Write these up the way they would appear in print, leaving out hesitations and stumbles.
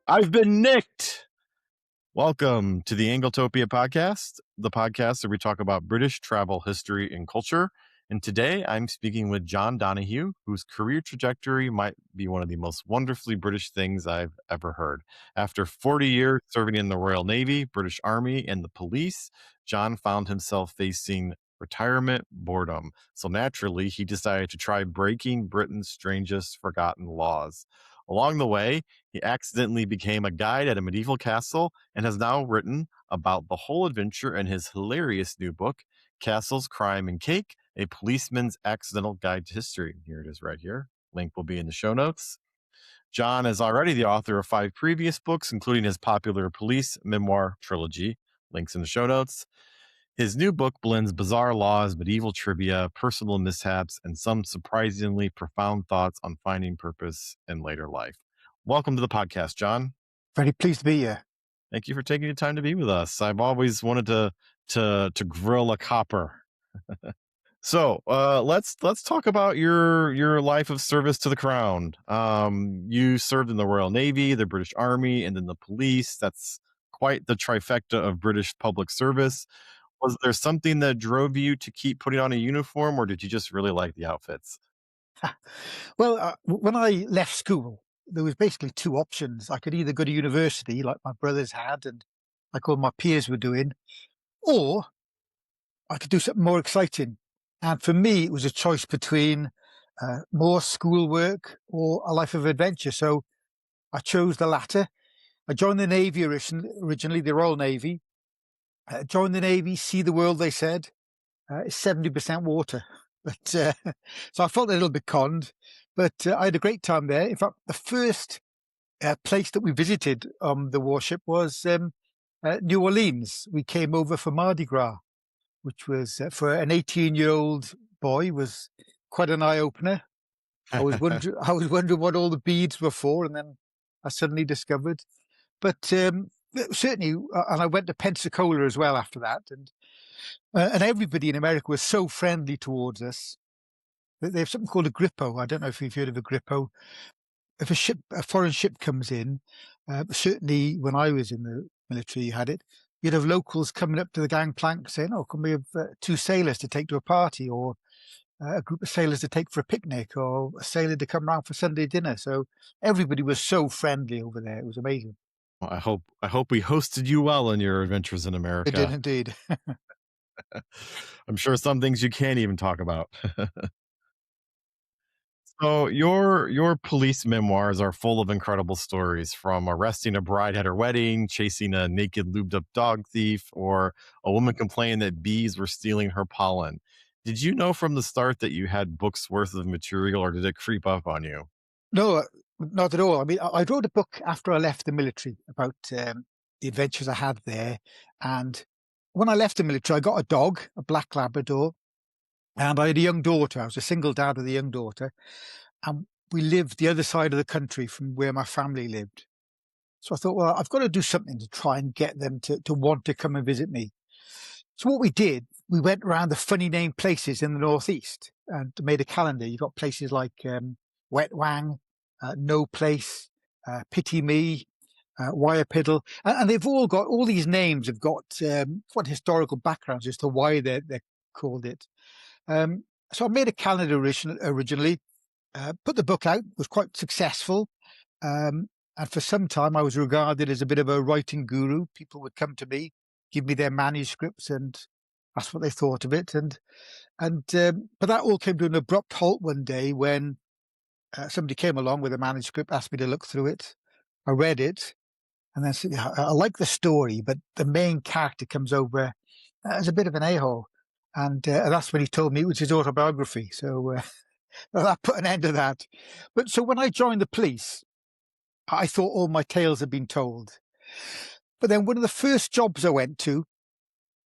I've been nicked. Welcome to the Anglotopia Podcast, the podcast where we talk about British travel history and culture. And today I'm speaking with John Donoghue, whose career trajectory might be one of the most wonderfully British things I've ever heard. After 40 years serving in the Royal Navy, British Army, and the police, John found himself facing retirement boredom. So naturally, he decided to try breaking Britain's strangest forgotten laws. Along the way, he accidentally became a guide at a medieval castle and has now written about the whole adventure in his hilarious new book, Castles, Crime, and Cake, A Policeman's Accidental Guide to History. Here it is right here. Link will be in the show notes. John is already the author of 5 previous books, including his popular police memoir trilogy. Links in the show notes. His new book blends bizarre laws, medieval trivia, personal mishaps, and some surprisingly profound thoughts on finding purpose in later life. Welcome to the podcast, John. Very pleased to be here. Thank you for taking the time to be with us. I've always wanted to grill a copper. So let's talk about your life of service to the crown. You served in the Royal Navy, the British Army, and then the police. That's quite the trifecta of British public service. Was there something that drove you to keep putting on a uniform, or did you just really like the outfits? Well, when I left school, there was basically 2 options. I could either go to university, like my brothers had, and like all my peers were doing, or I could do something more exciting. And for me, it was a choice between more schoolwork or a life of adventure. So I chose the latter. I joined the Navy originally, the Royal Navy. Joined the Navy, see the world, they said. It's 70% water. But so I felt a little bit conned, but I had a great time there. In fact, the first place that we visited on the warship was New Orleans. We came over for Mardi Gras, which was for an 18-year-old boy was quite an eye opener. I was wondering what all the beads were for, and then I suddenly discovered. But certainly, and I went to Pensacola as well after that, and everybody in America was so friendly towards us. They have something called a grippo. I don't know if you've heard of a grippo. If a foreign ship comes in, certainly when I was in the military, you had it. You'd have locals coming up to the gangplank saying, "Oh, can we have 2 sailors to take to a party, or a group of sailors to take for a picnic, or a sailor to come round for Sunday dinner?" So everybody was so friendly over there. It was amazing. Well, I hope we hosted you well in your adventures in It America. did indeed. I'm sure some things you can't even talk about. So your police memoirs are full of incredible stories, from arresting a bride at her wedding, chasing a naked lubed up dog thief, or a woman complaining that bees were stealing her pollen. Did you know from the start that you had books worth of material, or did it creep up on you? No, not at all. I mean, I wrote a book after I left the military about the adventures I had there. And when I left the military, I got a dog, a black Labrador, and I had a young daughter. I was a single dad with a young daughter. And we lived the other side of the country from where my family lived. So I thought, well, I've got to do something to try and get them to want to come and visit me. So what we did, we went around the funny named places in the Northeast and made a calendar. You got places like Wet Wang, No Place, Pity Me, Wyrepiddle, and they've all these names have got what historical backgrounds as to why they're called it. So I made a calendar originally, put the book out, was quite successful. And for some time I was regarded as a bit of a writing guru. People would come to me, give me their manuscripts, and that's what they thought of it. But that all came to an abrupt halt one day when somebody came along with a manuscript, asked me to look through it. I read it, and then said, I like the story, but the main character comes over as a bit of an a-hole. And that's when he told me it was his autobiography. So that put an end to that. But so when I joined the police, I thought all my tales had been told. But then one of the first jobs I went to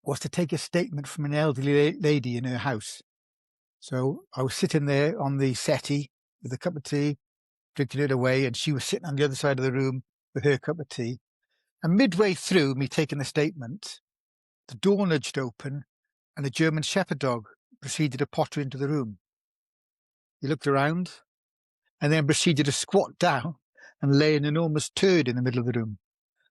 was to take a statement from an elderly lady in her house. So I was sitting there on the settee with a cup of tea, drinking it away, and she was sitting on the other side of the room with her cup of tea. And midway through me taking the statement, the door nudged open and a German shepherd dog proceeded to potter into the room. He looked around and then proceeded to squat down and lay an enormous turd in the middle of the room.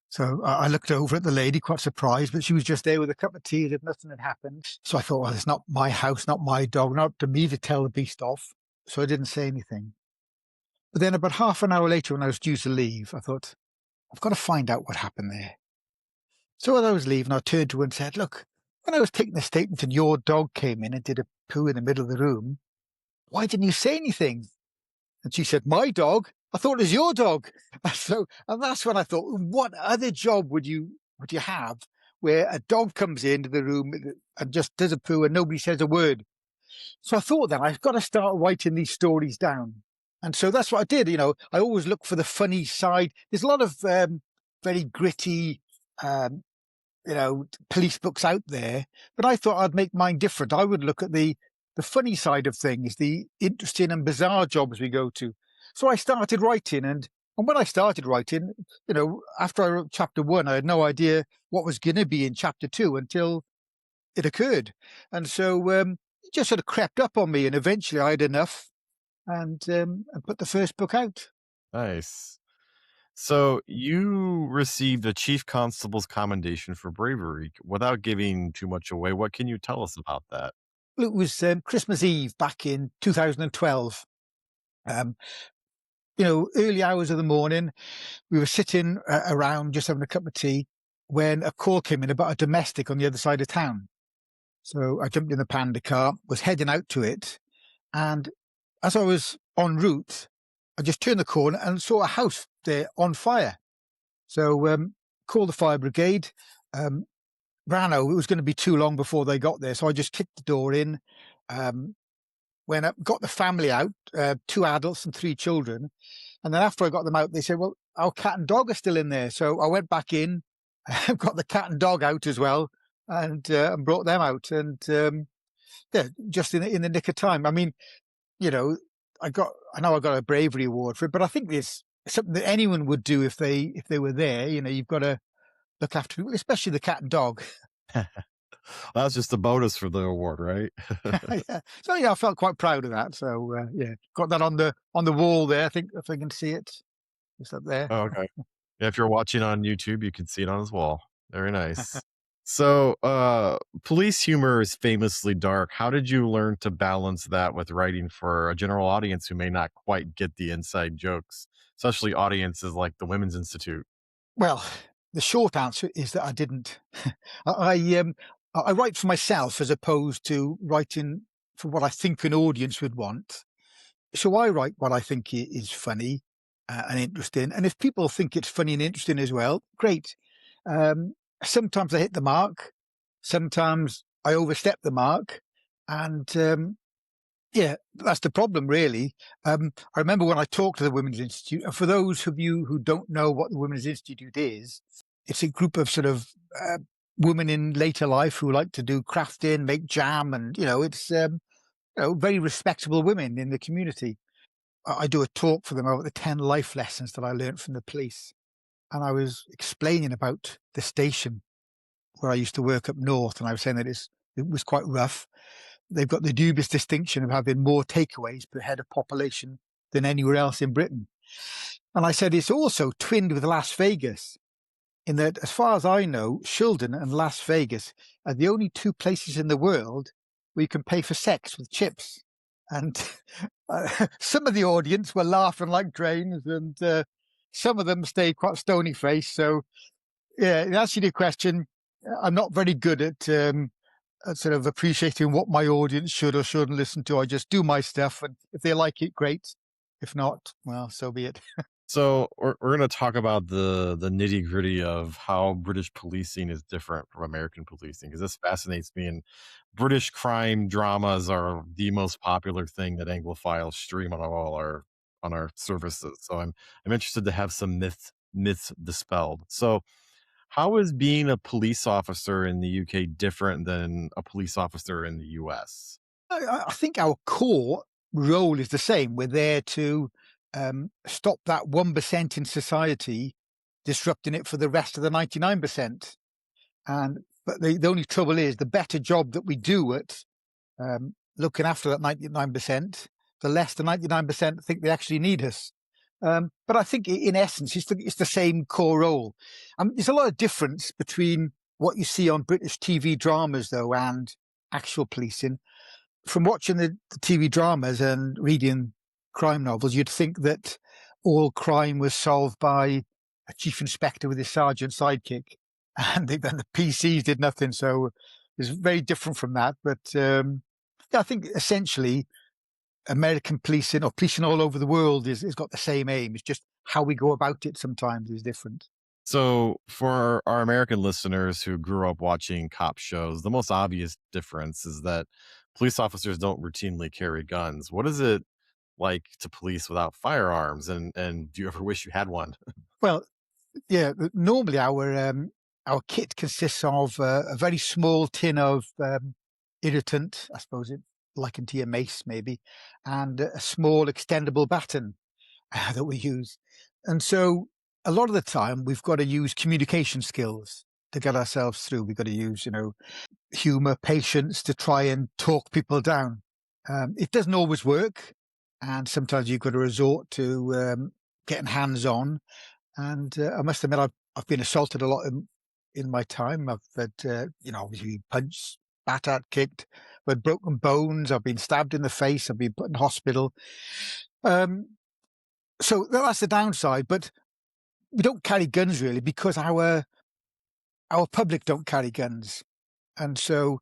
So I looked over at the lady, quite surprised, but she was just there with a cup of tea as if nothing had happened. So I thought, well, it's not my house, not my dog, not to me to tell the beast off. So I didn't say anything. But then about half an hour later, when I was due to leave, I thought, I've got to find out what happened there. So as I was leaving, I turned to her and said, look, when I was taking the statement and your dog came in and did a poo in the middle of the room, why didn't you say anything? And she said, my dog? I thought it was your dog. And that's when I thought, what other job would you have where a dog comes into the room and just does a poo and nobody says a word? So I thought that I've got to start writing these stories down. And so that's what I did. I always look for the funny side. There's a lot of very gritty, police books out there, but I thought I'd make mine different. I would look at the funny side of things, the interesting and bizarre jobs we go to. So I started writing, and when I started writing, after I wrote chapter 1, I had no idea what was going to be in chapter 2 until it occurred. And so it just sort of crept up on me, and eventually I had enough and put the first book out. Nice. So you received a chief constable's commendation for bravery. Without giving too much away, what can you tell us about that? It was Christmas Eve back in 2012. Early hours of the morning, we were sitting around just having a cup of tea when a call came in about a domestic on the other side of town. So I jumped in the Panda car, was heading out to it, and as I was en route, I just turned the corner and saw a house there on fire. So called the fire brigade, ran over. It was going to be too long before they got there, so I just kicked the door in, went up, got the family out, 2 adults and 3 children. And then after I got them out, they said, well, our cat and dog are still in there. So I went back in, got the cat and dog out as well, and brought them out. And just in the nick of time. I mean, I know I got a bravery award for it, but I think it's something that anyone would do if they were there. You've got to look after people, especially the cat and dog. That's just a bonus for the award, right? Yeah. So I felt quite proud of that. So got that on the wall there. I think if I can see it, just up there. Oh, okay. Yeah, if you're watching on YouTube, you can see it on his wall. Very nice. So, police humor is famously dark. How did you learn to balance that with writing for a general audience who may not quite get the inside jokes, especially audiences like the Women's Institute? Well, the short answer is that I didn't. I write for myself as opposed to writing for what I think an audience would want. So I write what I think is funny and interesting. And if people think it's funny and interesting as well, great. Sometimes I hit the mark. Sometimes I overstep the mark. And that's the problem, really. I remember when I talked to the Women's Institute, and for those of you who don't know what the Women's Institute is, it's a group of sort of women in later life who like to do crafting, make jam, and it's very respectable women in the community. I do a talk for them about the 10 life lessons that I learned from the police, and I was explaining about the station where I used to work up north, and I was saying that it was quite rough. They've got the dubious distinction of having more takeaways per head of population than anywhere else in Britain. And I said it's also twinned with Las Vegas, in that, as far as I know, Shildon and Las Vegas are the only 2 places in the world where you can pay for sex with chips. And some of the audience were laughing like drains, and some of them stayed quite stony-faced. So, yeah, in answer to your question, I'm not very good at sort of appreciating what my audience should or shouldn't listen to. I just do my stuff, and if they like it, great. If not, well, so be it. So we're going to talk about the nitty gritty of how British policing is different from American policing, because this fascinates me. And British crime dramas are the most popular thing that Anglophiles stream on our services. So I'm interested to have some myths dispelled. So how is being a police officer in the UK different than a police officer in the US? I think our core role is the same. We're there to stop that 1% in society disrupting it for the rest of the 99%. But the only trouble is, the better job that we do at looking after that 99%, the less the 99% think they actually need us. But I think in essence, it's the same core role. There's a lot of difference between what you see on British TV dramas, though, and actual policing. From watching the TV dramas and reading crime novels, you'd think that all crime was solved by a chief inspector with his sergeant sidekick, and then the PCs did nothing. So it's very different from that. But yeah, I think essentially American policing or policing all over the world is got the same aim. It's just how we go about it sometimes is different. So, for our American listeners who grew up watching cop shows, the most obvious difference is that police officers don't routinely carry guns. What is it like to police without firearms? And do you ever wish you had one? Well, yeah, normally our kit consists of a very small tin of irritant, I suppose it likened to your mace maybe, and a small extendable baton that we use. And so a lot of the time we've got to use communication skills to get ourselves through. We've got to use, humor, patience to try and talk people down. It doesn't always work. And sometimes you've got to resort to getting hands on. And I must admit, I've been assaulted a lot in my time. I've had, obviously punched, spat at, kicked, I've had broken bones. I've been stabbed in the face. I've been put in hospital. So that's the downside. But we don't carry guns really because our public don't carry guns. And so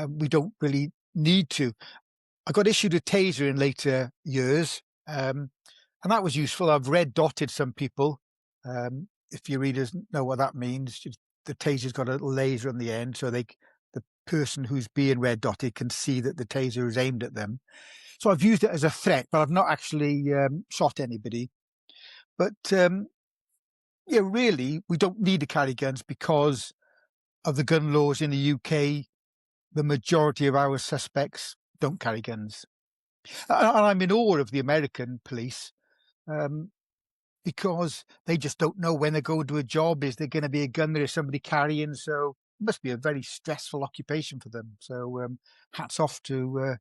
we don't really need to. I got issued a taser in later years. And that was useful. I've red dotted some people. If your readers know what that means, the taser's got a little laser on the end, so the person who's being red dotted can see that the taser is aimed at them. So I've used it as a threat, but I've not actually shot anybody. But really, we don't need to carry guns because of the gun laws in the UK. The majority of our suspects don't carry guns, and I'm in awe of the American police. Because they just don't know when they go to a job. Is there going to be a gun there? Is somebody carrying? So it must be a very stressful occupation for them. So hats off to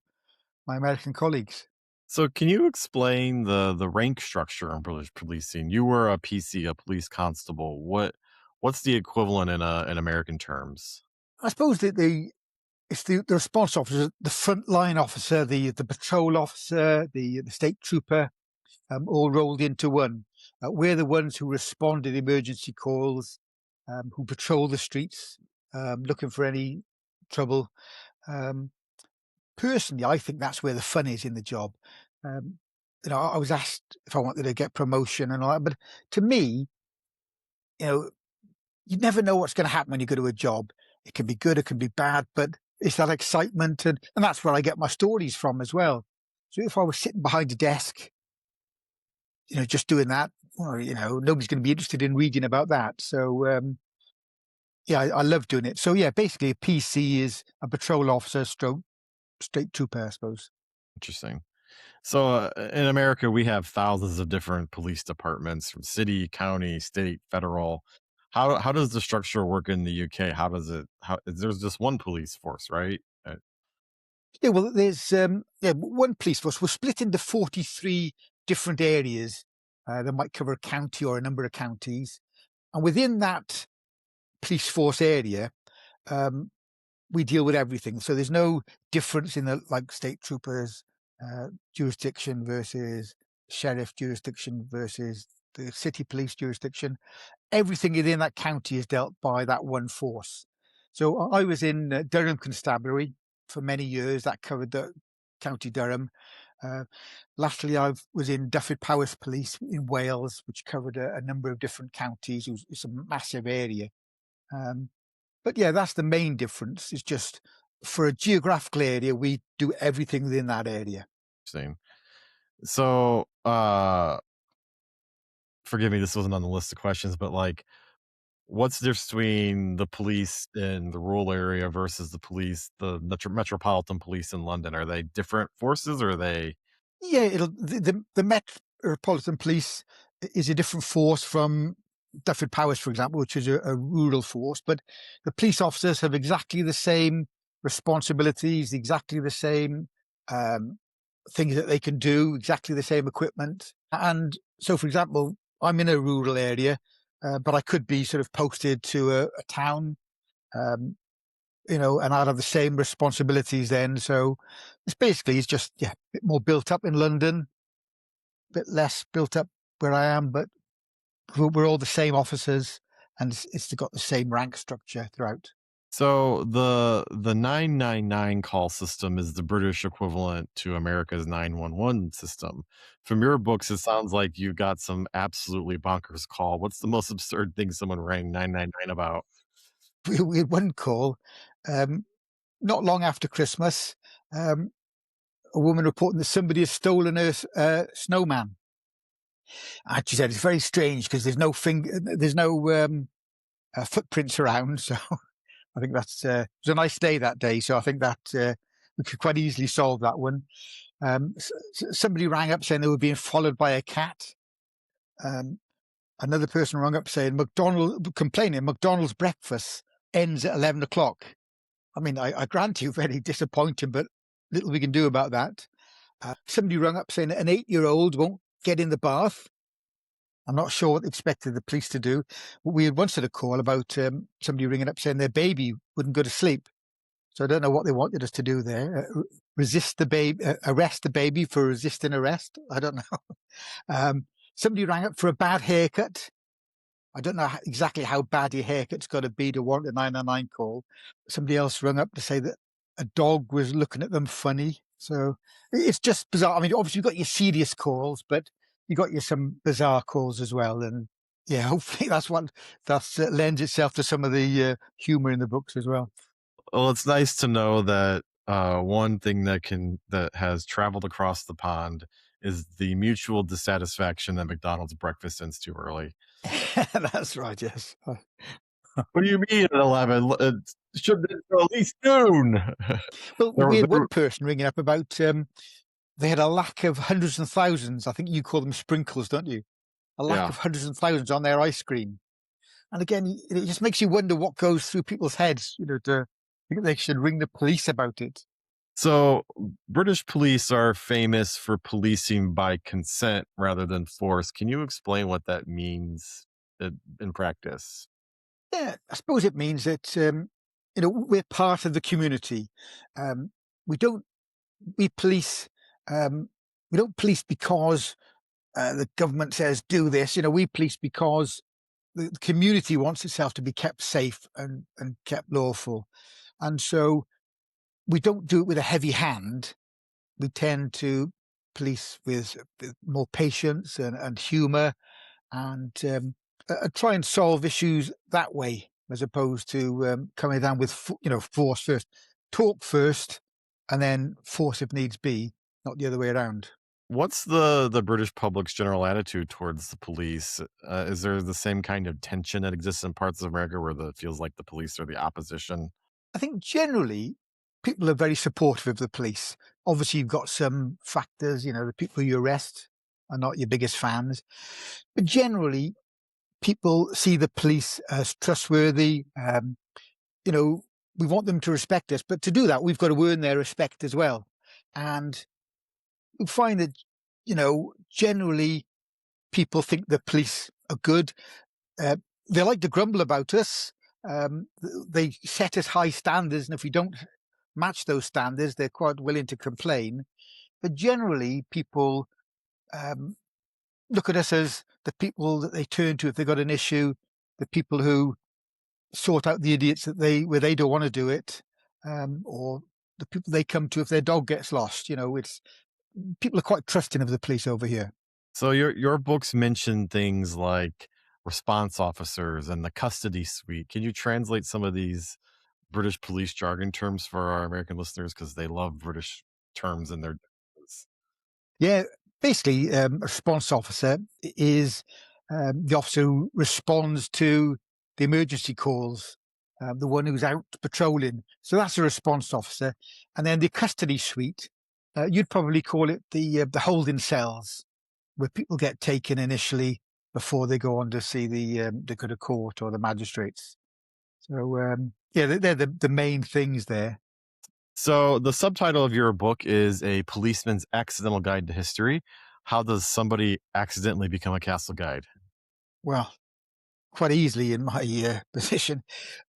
my American colleagues. So, can you explain the rank structure in British policing? You were a PC, a police constable. What's the equivalent in American terms? I suppose that it's the response officer, the frontline officer, the patrol officer, the state trooper, all rolled into one. We're the ones who respond to the emergency calls, who patrol the streets, looking for any trouble. Personally, I think that's where the fun is in the job. I was asked if I wanted to get promotion and all that, but to me, you never know what's going to happen when you go to a job. It can be good, it can be bad, but it's that excitement, and that's where I get my stories from as well. So if I was sitting behind a desk, just doing that, well, nobody's going to be interested in reading about that. So, I love doing it. So, basically a PC is a patrol officer stroke state trooper, I suppose. Interesting. So in America, we have thousands of different police departments from city, county, state, federal. How does the structure work in the UK? There's just one police force, right? Yeah, well, there's one police force. We're split into 43 different areas that might cover a county or a number of counties. And within that police force area, we deal with everything. So there's no difference in the state troopers jurisdiction versus sheriff jurisdiction versus the city police jurisdiction. Everything within that county is dealt by that one force. So I was in Durham Constabulary for many years. That covered the County Durham. Lastly, I was in Dyfed-Powys Police in Wales, which covered a number of different counties. It's a massive area. But that's the main difference. It's just for a geographical area, we do everything within that area. Interesting. So, forgive me, this wasn't on the list of questions, but what's the difference between the police in the rural area versus the metropolitan police in London? Are they different forces, or are they? Yeah, the metropolitan police is a different force from Dyfed-Powys, for example, which is a rural force, but the police officers have exactly the same responsibilities, exactly the same things that they can do, exactly the same equipment. And so, for example, I'm in a rural area, but I could be sort of posted to a town, um, and I'd have the same responsibilities then. So it's just, a bit more built up in London, a bit less built up where I am, but we're all the same officers, and it's got the same rank structure throughout. So the 999 call system is the British equivalent to America's 911 system. From your books, it sounds like you've got some absolutely bonkers call. What's the most absurd thing someone rang 999 about? We had one call, um, not long after Christmas, um, a woman reporting that somebody has stolen her snowman. And she said it's very strange because there's no footprints around. So I think it was a nice day that day. So I think that we could quite easily solve that one. Somebody rang up saying they were being followed by a cat. Another person rang up saying complaining McDonald's breakfast ends at 11 o'clock. I mean, I grant you, very disappointing, but little we can do about that. Somebody rang up saying that an 8-year-old won't get in the bath. I'm not sure what they expected the police to do. We had once had a call about somebody ringing up saying their baby wouldn't go to sleep. So I don't know what they wanted us to do there. Arrest the baby for resisting arrest. I don't know. Somebody rang up for a bad haircut. I don't know exactly how bad your haircut's got to be to warrant a 999 call. Somebody else rang up to say that a dog was looking at them funny. So it's just bizarre. I mean, obviously you've got your serious calls, but you got some bizarre calls as well. And yeah, hopefully that lends itself to some of the humor in the books as well. Well, it's nice to know that one thing that has traveled across the pond is the mutual dissatisfaction that McDonald's breakfast ends too early. That's right. Yes. What do you mean at 11? It should be at least noon. Well, There we were- had there one were- person ringing up about they had a lack of hundreds and thousands. I think you call them sprinkles, don't you? A lack Yeah. of hundreds and thousands on their ice cream. And again, it just makes you wonder what goes through people's heads, to think they should ring the police about it. So British police are famous for policing by consent rather than force. Can you explain what that means in practice? Yeah, I suppose it means that, we're part of the community. Um, we don't, we police, we don't police because the government says do this. We police because the community wants itself to be kept safe and kept lawful. And so we don't do it with a heavy hand. We tend to police with more patience and humour, and try and solve issues that way, as opposed to coming down with force first. Talk first, and then force if needs be, not the other way around. What's the British public's general attitude towards the police? Is there the same kind of tension that exists in parts of America where it feels like the police are the opposition? I think generally people are very supportive of the police. Obviously, you've got some factors, the people you arrest are not your biggest fans, but generally people see the police as trustworthy. We want them to respect us, but to do that, we've got to earn their respect as well. And we find that, generally people think the police are good. They like to grumble about us. They set us high standards, and if we don't match those standards, they're quite willing to complain. But generally, people look at us as the people that they turn to if they've got an issue, the people who sort out the idiots where they don't want to do it, or the people they come to if their dog gets lost. It's people are quite trusting of the police over here. So your books mention things like response officers and the custody suite. Can you translate some of these British police jargon terms for our American listeners because they love British terms in their Yeah, basically, a response officer is the officer who responds to the emergency calls, the one who's out patrolling. So that's a response officer. And then the custody suite, you'd probably call it the holding cells, where people get taken initially before they go on to see the good of court or the magistrates. So they're the main things there. So the subtitle of your book is A Policeman's Accidental Guide to History. How does somebody accidentally become a castle guide? Well, quite easily in my position.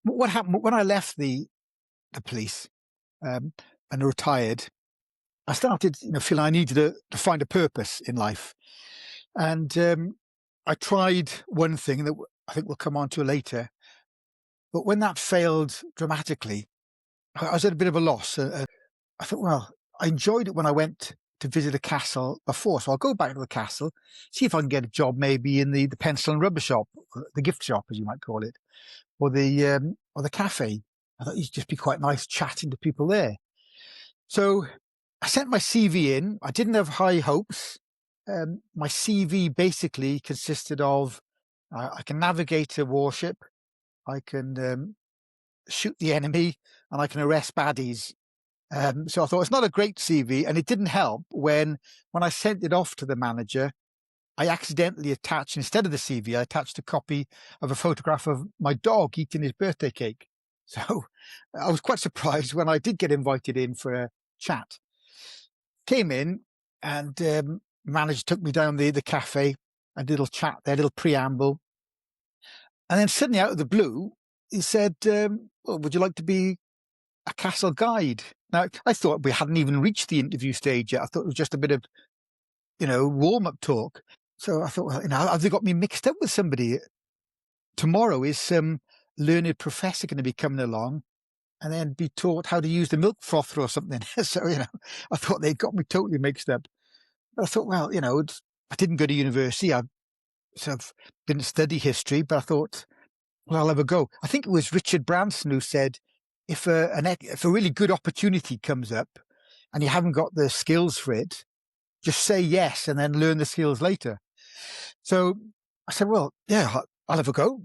What happened when I left the police and retired? I started, feeling I needed to find a purpose in life, and I tried one thing that I think we'll come on to later. But when that failed dramatically, I was at a bit of a loss. I thought, well, I enjoyed it when I went to visit a castle before, so I'll go back to the castle, see if I can get a job maybe in the pencil and rubber shop, the gift shop, as you might call it, or the cafe. I thought it'd just be quite nice chatting to people there. So I sent my CV in. I didn't have high hopes. My CV basically consisted of I can navigate a warship, I can shoot the enemy, and I can arrest baddies. So I thought it's not a great CV, and it didn't help when I sent it off to the manager, I accidentally attached, instead of the CV, I attached a copy of a photograph of my dog eating his birthday cake. So I was quite surprised when I did get invited in for a chat. Came in, and manager took me down the cafe, a little chat there, a little preamble. And then suddenly out of the blue, he said, well, would you like to be a castle guide? Now, I thought we hadn't even reached the interview stage yet. I thought it was just a bit of, warm-up talk. So I thought, well, have they got me mixed up with somebody? Tomorrow is some learned professor going to be coming along and then be taught how to use the milk frother or something. So, I thought they'd got me totally mixed up. But I thought, well, I didn't go to university. I sort of didn't study history, but I thought, well, I'll have a go. I think it was Richard Branson who said, if a really good opportunity comes up and you haven't got the skills for it, just say yes and then learn the skills later. So I said, well, yeah, I'll have a go.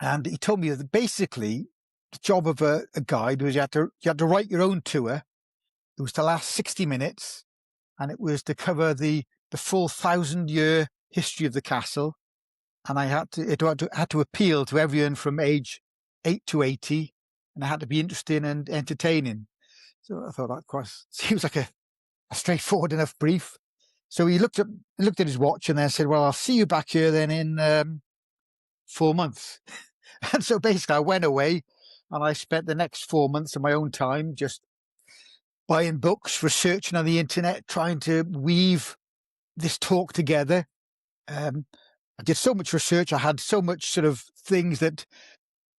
And he told me that basically the job of a guide was you had to write your own tour. It was to last 60 minutes, and it was to cover the full 1,000-year history of the castle. And I had to appeal to everyone from age 8 to 80, and I had to be interesting and entertaining. So I thought that quite seems like a straightforward enough brief. So he looked at his watch and then said, well, I'll see you back here then in 4 months. And so basically I went away and I spent the next 4 months of my own time just buying books, researching on the internet, trying to weave this talk together. I did so much research. I had so much sort of things that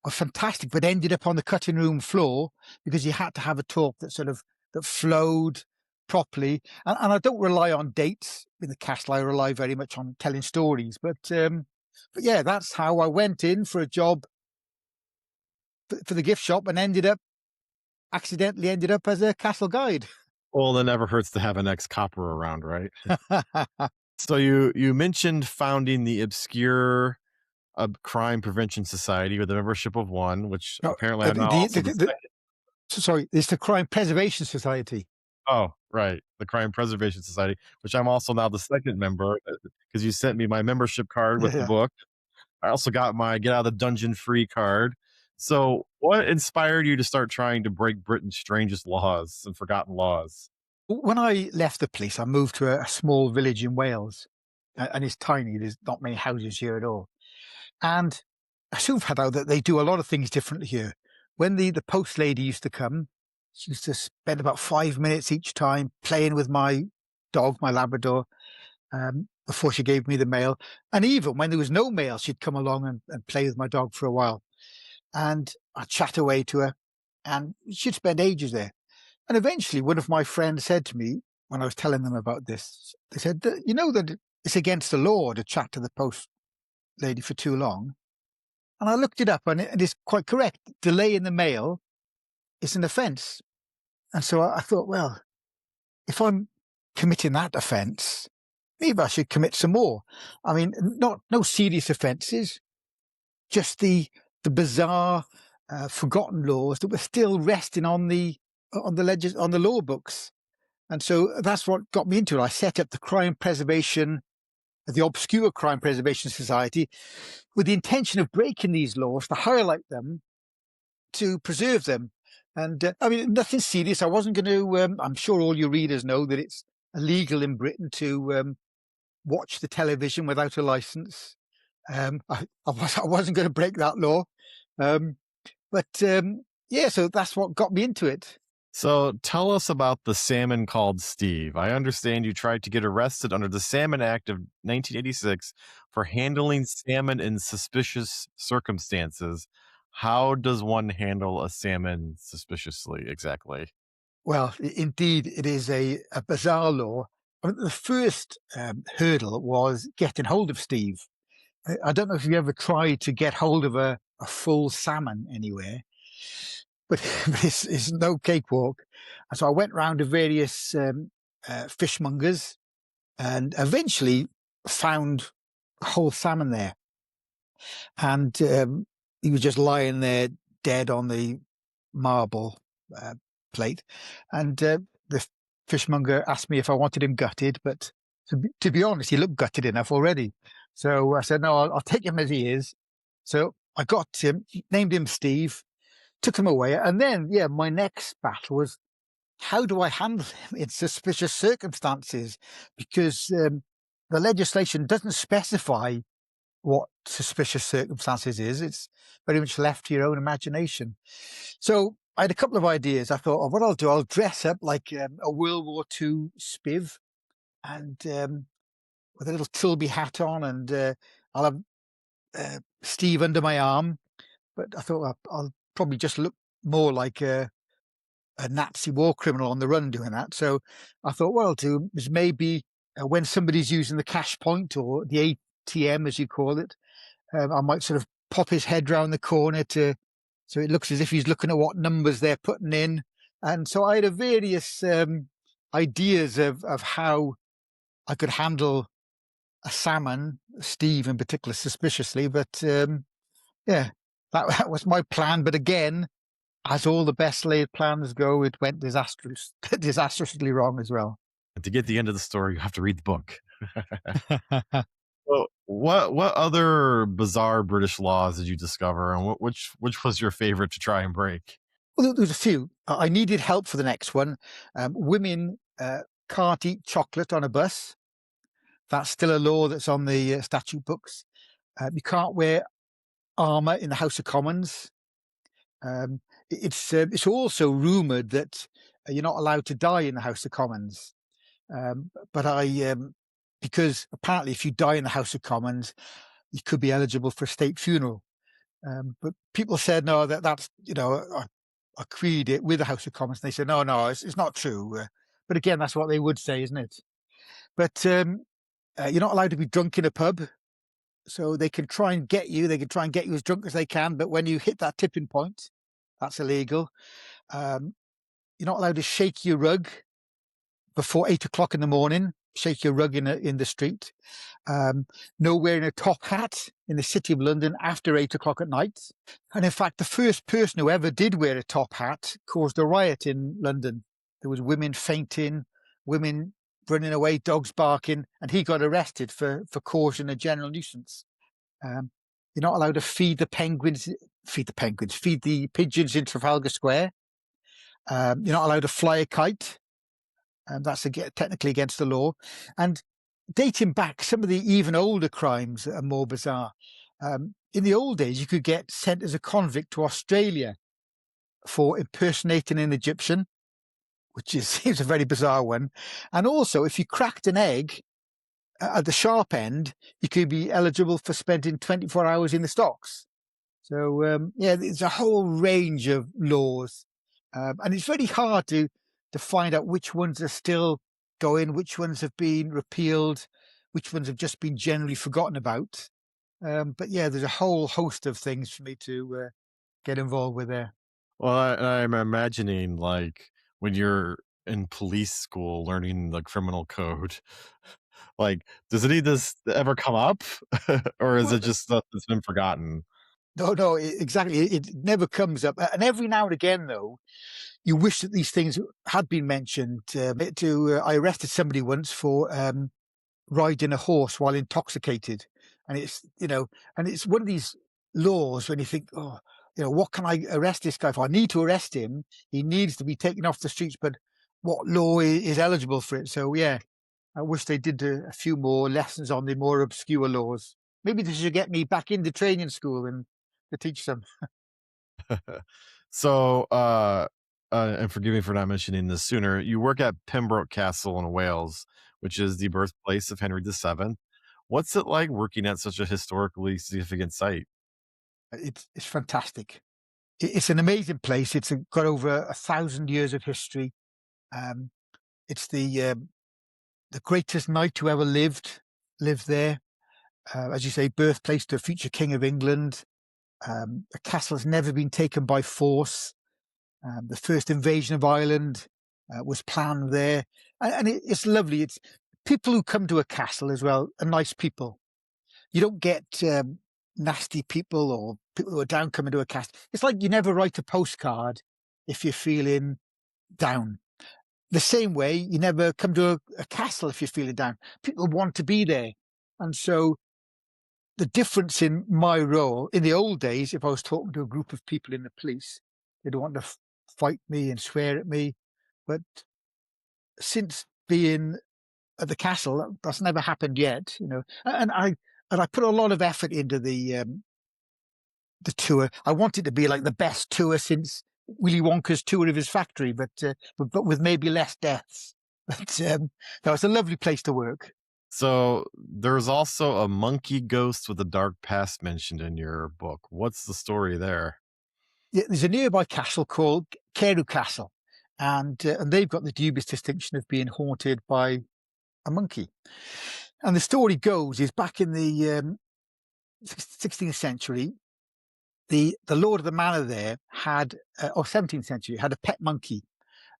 were fantastic, but ended up on the cutting room floor because you had to have a talk that flowed properly. And I don't rely on dates in the castle. I rely very much on telling stories. But yeah, that's how I went in for a job for the gift shop and accidentally ended up as a castle guide. Well, it never hurts to have an ex-copper around, right? So you mentioned founding the obscure Crime Prevention Society with a membership of one, which apparently I'm not also the second. Sorry, it's the Crime Preservation Society. Oh, right. The Crime Preservation Society, which I'm also now the second member because you sent me my membership card with the book. I also got my Get Out of the Dungeon free card. So what inspired you to start trying to break Britain's strangest laws and forgotten laws? When I left the police, I moved to a small village in Wales, and it's tiny. There's not many houses here at all. And I soon found out that they do a lot of things differently here. When the post lady used to come, she used to spend about 5 minutes each time playing with my dog, my Labrador, before she gave me the mail. And even when there was no mail, she'd come along and play with my dog for a while. And I'd chat away to her, and she'd spend ages there. And eventually one of my friends said to me, when I was telling them about this, they said, you know that it's against the law to chat to the post lady for too long. And I looked it up, and it's quite correct. Delay in the mail is an offence. And so I thought, well, if I'm committing that offence, maybe I should commit some more. I mean, no serious offences, just the bizarre, forgotten laws that were still resting on the law books. And so that's what got me into it. I set up the obscure Crime Preservation Society with the intention of breaking these laws, to highlight them, to preserve them. And I mean, nothing serious. I wasn't going to. I'm sure all your readers know that it's illegal in Britain to watch the television without a license. I wasn't going to break that law, but yeah. So that's what got me into it. So tell us about the salmon called Steve. I understand you tried to get arrested under the Salmon Act of 1986 for handling salmon in suspicious circumstances. How does one handle a salmon suspiciously exactly? Well, indeed, it is a bizarre law. I mean, the first hurdle was getting hold of Steve. I don't know if you ever tried to get hold of a full salmon anywhere, but it's no cakewalk. And so I went round to various fishmongers and eventually found a whole salmon there. And he was just lying there dead on the marble plate. And the fishmonger asked me if I wanted him gutted, but to be honest, he looked gutted enough already. So I said, no, I'll take him as he is. So I got him, named him Steve, took him away. And then, yeah, my next battle was, how do I handle him in suspicious circumstances? Because the legislation doesn't specify what suspicious circumstances is. It's very much left to your own imagination. So I had a couple of ideas. I thought, what I'll do, I'll dress up like a World War II spiv and with a little Tilby hat on, and I'll have Steve under my arm. But I thought I'll probably just look more like a Nazi war criminal on the run doing that. So I thought, what I'll do is maybe when somebody's using the cash point or the ATM, as you call it, I might sort of pop his head round the corner so it looks as if he's looking at what numbers they're putting in. And so I had a various ideas of how I could handle a salmon, Steve in particular, suspiciously. But yeah, that was my plan. But again, as all the best laid plans go, it went disastrously wrong as well. And to get the end of the story, you have to read the book. Well, what other bizarre British laws did you discover, and which was your favorite to try and break? Well, there's a few. I needed help for the next one. Women can't eat chocolate on a bus. That's still a law that's on the statute books. You can't wear armour in the House of Commons. It's also rumoured that you're not allowed to die in the House of Commons. But because apparently if you die in the House of Commons, you could be eligible for a state funeral. But people said, no, that's, I agreed it with the House of Commons. And they said, no, it's not true. But again, that's what they would say, isn't it? But you're not allowed to be drunk in a pub. So they can try and get you. They can try and get you as drunk as they can. But when you hit that tipping point, that's illegal. You're not allowed to shake your rug before 8 o'clock in the morning. Shake your rug in the street. No wearing a top hat in the City of London after 8 o'clock at night. And in fact, the first person who ever did wear a top hat caused a riot in London. There was women fainting, women running away, dogs barking, and he got arrested for causing a general nuisance. You're not allowed to feed the pigeons in Trafalgar Square. You're not allowed to fly a kite. That's technically against the law. And dating back, some of the even older crimes are more bizarre. In the old days, you could get sent as a convict to Australia for impersonating an Egyptian, which seems a very bizarre one. And also, if you cracked an egg at the sharp end, you could be eligible for spending 24 hours in the stocks. So, yeah, there's a whole range of laws. And it's very hard to find out which ones are still going, which ones have been repealed, which ones have just been generally forgotten about. But yeah, there's a whole host of things for me to get involved with there. Well, I'm imagining like when you're in police school learning the criminal code, like, does any of this ever come up? Or is it just stuff that's been forgotten? No, exactly. It never comes up. And every now and again, though, you wish that these things had been mentioned. I arrested somebody once for riding a horse while intoxicated. And it's one of these laws when you think, oh, what can I arrest this guy for? I need to arrest him. He needs to be taken off the streets, but what law is eligible for it? So, yeah, I wish they did a few more lessons on the more obscure laws. Maybe they should get me back into training school and to teach them. So, and forgive me for not mentioning this sooner, you work at Pembroke Castle in Wales, which is the birthplace of Henry VII. What's it like working at such a historically significant site? It's fantastic. It's an amazing place. It's got over 1,000 years of history. Um, it's the greatest knight who ever lived there. As you say, birthplace to a future king of England. The castle has never been taken by force. The first invasion of Ireland was planned there, and it's lovely. It's people who come to a castle as well are nice people. You don't get nasty people or people who are down coming to a castle. It's like you never write a postcard if you're feeling down. The same way, you never come to a castle if you're feeling down. People want to be there. And so the difference in my role, in the old days, if I was talking to a group of people in the police, they'd want to fight me and swear at me. But since being at the castle, that's never happened yet, And I put a lot of effort into the tour. I want it to be like the best tour since Willy Wonka's tour of his factory, but with maybe less deaths. But no, it's a lovely place to work. So there's also a monkey ghost with a dark past mentioned in your book. What's the story there? Yeah, there's a nearby castle called Carew Castle, and they've got the dubious distinction of being haunted by a monkey. And the story goes is back in the 16th century, the lord of the manor there had, or 17th century, had a pet monkey,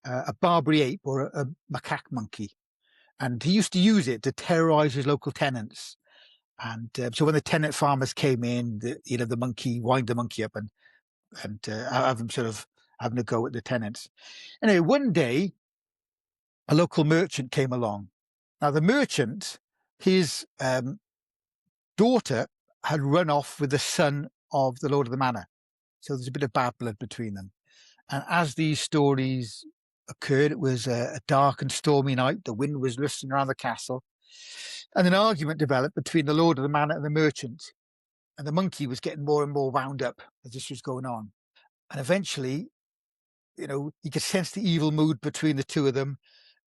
a Barbary ape or a macaque monkey. And he used to use it to terrorize his local tenants. And so when the tenant farmers came in, the monkey wind the monkey up and have them sort of having a go at the tenants. Anyway, one day, a local merchant came along. Now, the merchant, his daughter had run off with the son of the lord of the manor. So there's a bit of bad blood between them. And as these stories occurred, it was a dark and stormy night. The wind was rustling around the castle. And an argument developed between the lord of the manor and the merchant. And the monkey was getting more and more wound up as this was going on. And eventually, you could sense the evil mood between the two of them.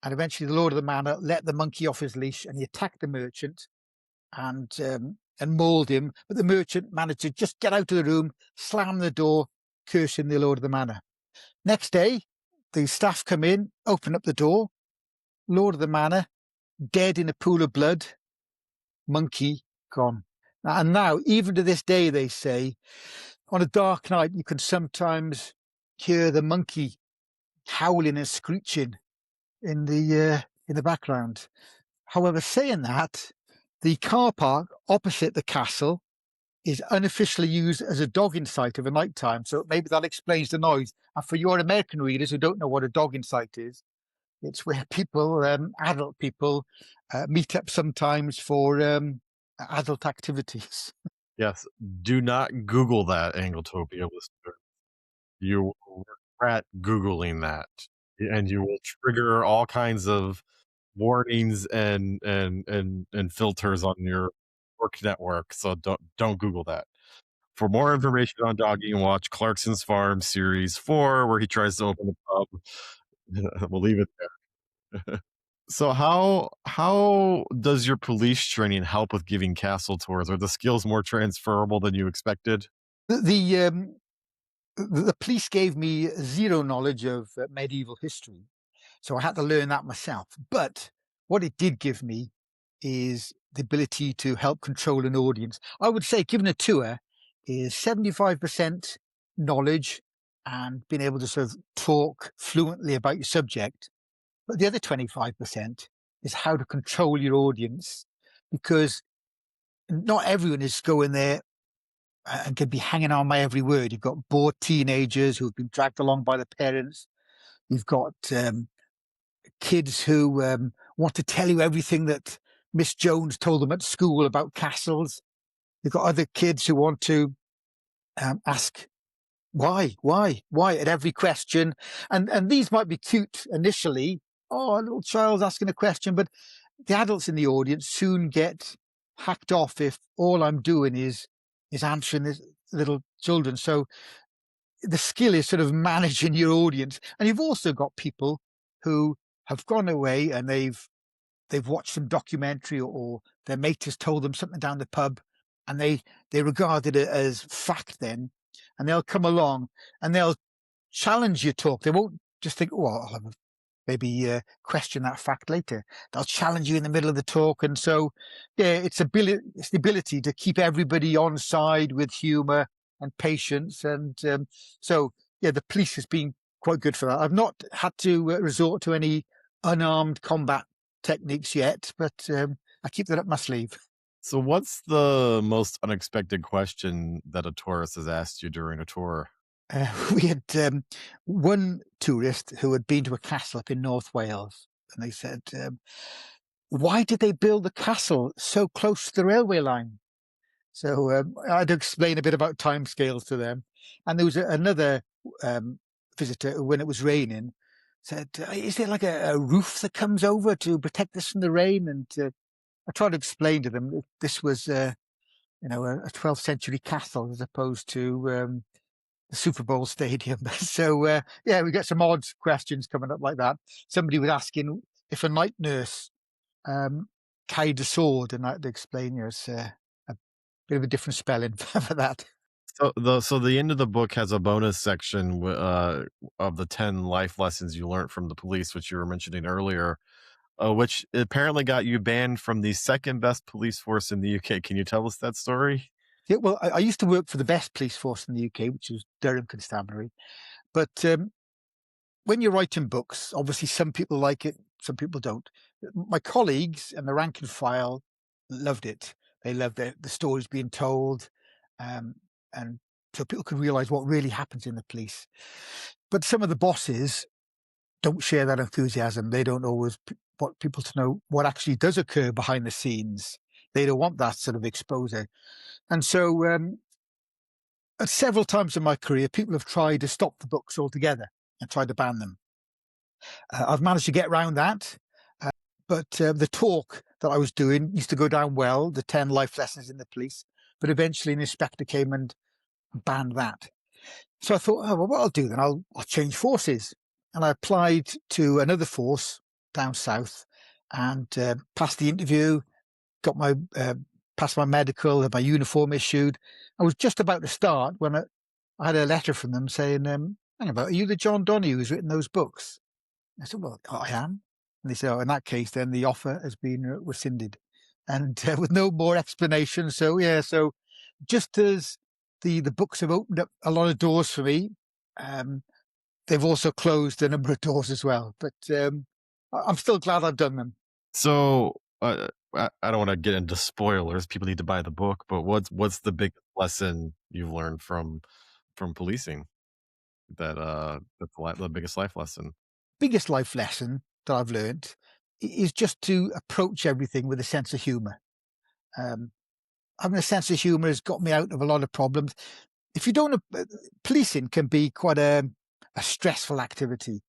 And eventually the lord of the manor let the monkey off his leash and he attacked the merchant and mauled him. But the merchant managed to just get out of the room, slam the door, cursing the lord of the manor. Next day, the staff come in, open up the door, lord of the manor, dead in a pool of blood, monkey gone. And now, even to this day, they say, on a dark night, you can sometimes hear the monkey howling and screeching in the background. However, saying that, the car park opposite the castle is unofficially used as a dogging site of a night time. So maybe that explains the noise. And for your American readers who don't know what a dogging site is, it's where people, adult people, meet up sometimes for adult activities. Yes, do not Google that, Anglotopia listener. You will regret Googling that, and you will trigger all kinds of warnings and filters on your work network. So don't Google that. For more information on dogging, watch Clarkson's Farm Series 4, where he tries to open a pub. We'll leave it there. So how does your police training help with giving castle tours? Are the skills more transferable than you expected? The police gave me zero knowledge of medieval history, so I had to learn that myself. But what it did give me is the ability to help control an audience. I would say giving a tour is 75% knowledge and being able to sort of talk fluently about your subject. But the other 25% is how to control your audience, because not everyone is going there and can be hanging on by every word. You've got bored teenagers who've been dragged along by the parents. You've got kids who want to tell you everything that Miss Jones told them at school about castles. You've got other kids who want to ask Why at every question? And these might be cute initially. Oh, a little child's asking a question, but the adults in the audience soon get hacked off if all I'm doing is answering this little children. So the skill is sort of managing your audience. And you've also got people who have gone away and they've watched some documentary, or their mate has told them something down the pub, and they regard it as fact then, and they'll come along and they'll challenge your talk. They won't just think, oh, I'll have maybe question that fact later. They'll challenge you in the middle of the talk. And so, yeah, it's the ability to keep everybody on side with humour and patience. And so, yeah, the police has been quite good for that. I've not had to resort to any unarmed combat techniques yet, but I keep that up my sleeve. So, what's the most unexpected question that a tourist has asked you during a tour? We had one tourist who had been to a castle up in North Wales, and they said, why did they build the castle so close to the railway line? So I had to explain a bit about timescales to them. And there was another visitor who, when it was raining, said, is there like a roof that comes over to protect us from the rain? And I tried to explain to them that this was, a 12th century castle as opposed to the Super Bowl stadium. So, yeah, we get some odd questions coming up like that. Somebody was asking if a night nurse carried a sword, and I had to explain, it's a bit of a different spelling for that. So the end of the book has a bonus section of the 10 life lessons you learned from the police, which you were mentioning earlier, which apparently got you banned from the second best police force in the UK. Can you tell us that story? Yeah, well, I used to work for the best police force in the UK, which was Durham Constabulary. But when you're writing books, obviously some people like it, some people don't. My colleagues and the rank and file loved it. They loved the stories being told, and so people could realise what really happens in the police. But some of the bosses don't share that enthusiasm. They don't always want people to know what actually does occur behind the scenes. They don't want that sort of exposure. And so at several times in my career, people have tried to stop the books altogether and tried to ban them. I've managed to get around that. But the talk that I was doing used to go down well, the 10 life lessons in the police. But eventually an inspector came and banned that. So I thought, oh, well, what I'll do then, I'll change forces. And I applied to another force down south and passed the interview, got my passed my medical, had my uniform issued. I was just about to start when I had a letter from them saying, hang about, are you the John Donoghue who's written those books? I said, well, I am. And they said, oh, in that case, then the offer has been rescinded. And with no more explanation. So, yeah, so just as the books have opened up a lot of doors for me, they've also closed a number of doors as well. But I'm still glad I've done them. So I don't want to get into spoilers. People need to buy the book. But what's the big lesson you've learned from policing? That's the biggest life lesson. Biggest life lesson that I've learned is just to approach everything with a sense of humour. Having a sense of humour has got me out of a lot of problems. If you don't, policing can be quite a stressful activity.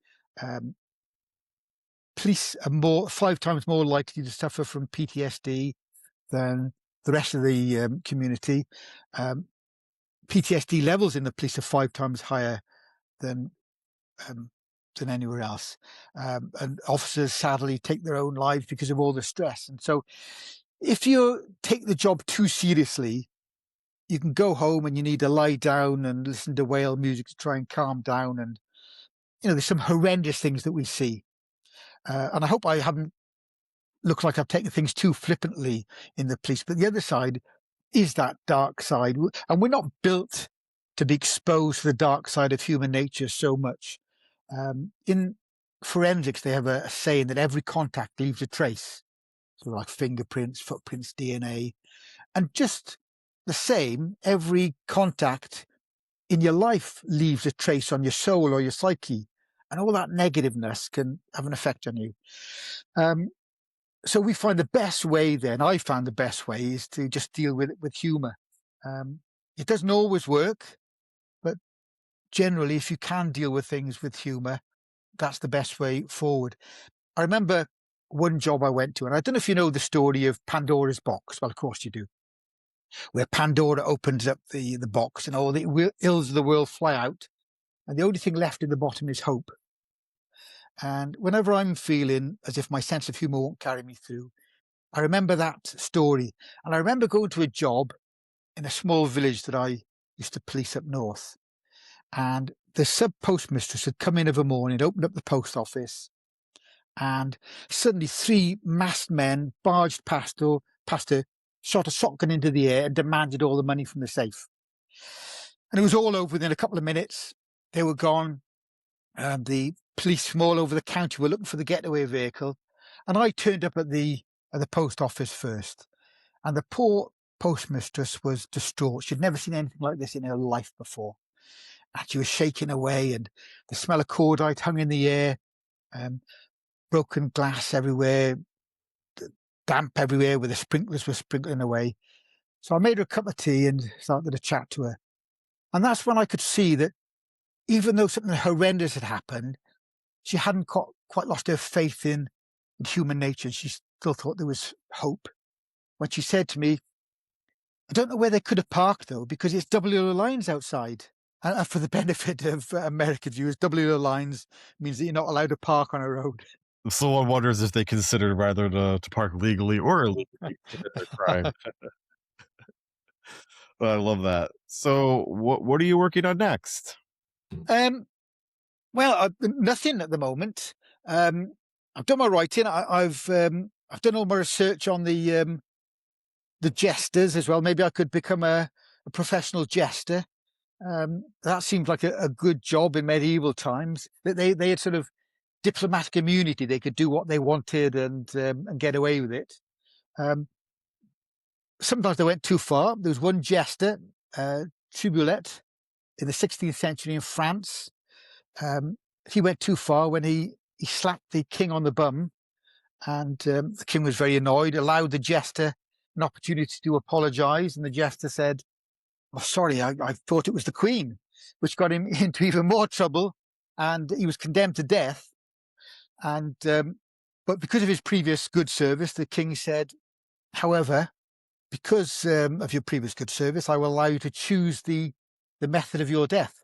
Police are 5 times more likely to suffer from PTSD than the rest of the community. PTSD levels in the police are 5 times higher than anywhere else. And officers sadly take their own lives because of all the stress. And so if you take the job too seriously, you can go home and you need to lie down and listen to whale music to try and calm down. And, there's some horrendous things that we see. And I hope I haven't looked like I've taken things too flippantly in the police. But the other side is that dark side. And we're not built to be exposed to the dark side of human nature so much. In forensics, they have a saying that every contact leaves a trace. So like fingerprints, footprints, DNA. And just the same, every contact in your life leaves a trace on your soul or your psyche. And all that negativeness can have an effect on you. So we find the best way then, I found the best way is to just deal with it with humour. It doesn't always work, but generally, if you can deal with things with humour, that's the best way forward. I remember one job I went to, and I don't know if you know the story of Pandora's box. Well, of course you do. Where Pandora opens up the box and all the ills of the world fly out, and the only thing left in the bottom is hope. And whenever I'm feeling as if my sense of humour won't carry me through, I remember that story. And I remember going to a job in a small village that I used to police up north. And the sub-postmistress had come in of a morning, opened up the post office, and suddenly 3 masked men barged past her, shot a shotgun into the air and demanded all the money from the safe. And it was all over within a couple of minutes. They were gone. The police from all over the county were looking for the getaway vehicle. And I turned up at the post office first. And the poor postmistress was distraught. She'd never seen anything like this in her life before. And she was shaking away, and the smell of cordite hung in the air, broken glass everywhere, damp everywhere where the sprinklers were sprinkling away. So I made her a cup of tea and started to chat to her. And that's when I could see that even though something horrendous had happened, she hadn't quite lost her faith in human nature. She still thought there was hope. When she said to me, I don't know where they could have parked, though, because it's double yellow lines outside. And for the benefit of American viewers, double yellow lines means that you're not allowed to park on a road. So one wonders if they considered whether to park legally or illegally to commit a crime. I love that. So what are you working on next? Well, nothing at the moment. I've done my writing. I've done all my research on the jesters as well. Maybe I could become a professional jester. That seemed like a good job in medieval times. They had sort of diplomatic immunity. They could do what they wanted and get away with it. Sometimes they went too far. There was one jester, Triboulet, in the 16th century in France. He went too far when he slapped the king on the bum, and the king was very annoyed, allowed the jester an opportunity to apologise, and the jester said, oh, sorry, I thought it was the queen, which got him into even more trouble, and he was condemned to death. And but because of his previous good service, the king said, however, because of your previous good service, I will allow you to choose the method of your death.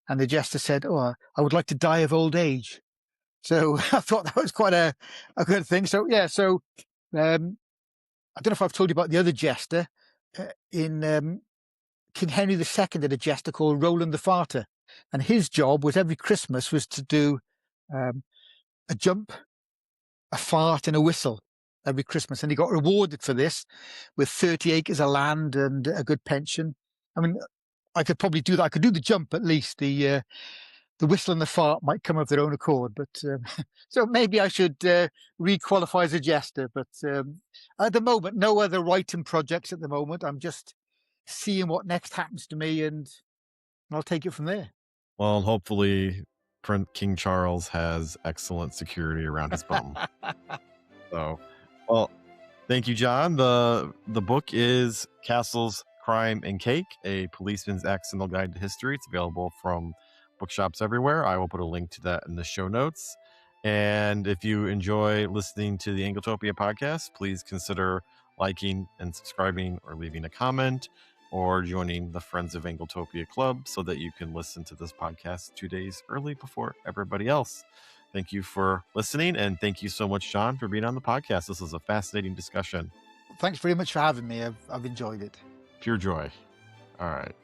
And the jester said, oh, I would like to die of old age. So I thought that was quite a good thing. So, yeah, so I don't know if I've told you about the other jester. In King Henry II had a jester called Roland the Farter. And his job was every Christmas was to do a jump, a fart and a whistle every Christmas. And he got rewarded for this with 30 acres of land and a good pension. I mean, I could probably do that. I could do the jump at least. The whistle and the fart might come of their own accord. But so maybe I should re-qualify as a jester. But at the moment, no other writing projects at the moment. I'm just seeing what next happens to me, and I'll take it from there. Well, hopefully King Charles has excellent security around his bum. So, well, thank you, John. The book is Castles, Crime, and Cake, a policeman's accidental guide to history. It's available from bookshops everywhere. I will put a link to that in the show notes. And if you enjoy listening to the Anglotopia podcast, please consider liking and subscribing or leaving a comment or joining the Friends of Anglotopia Club so that you can listen to this podcast 2 days early before everybody else. Thank you for listening, and thank you so much, John, for being on the podcast. This was a fascinating discussion. Thanks very much for having me. I've enjoyed it. Pure joy. All right.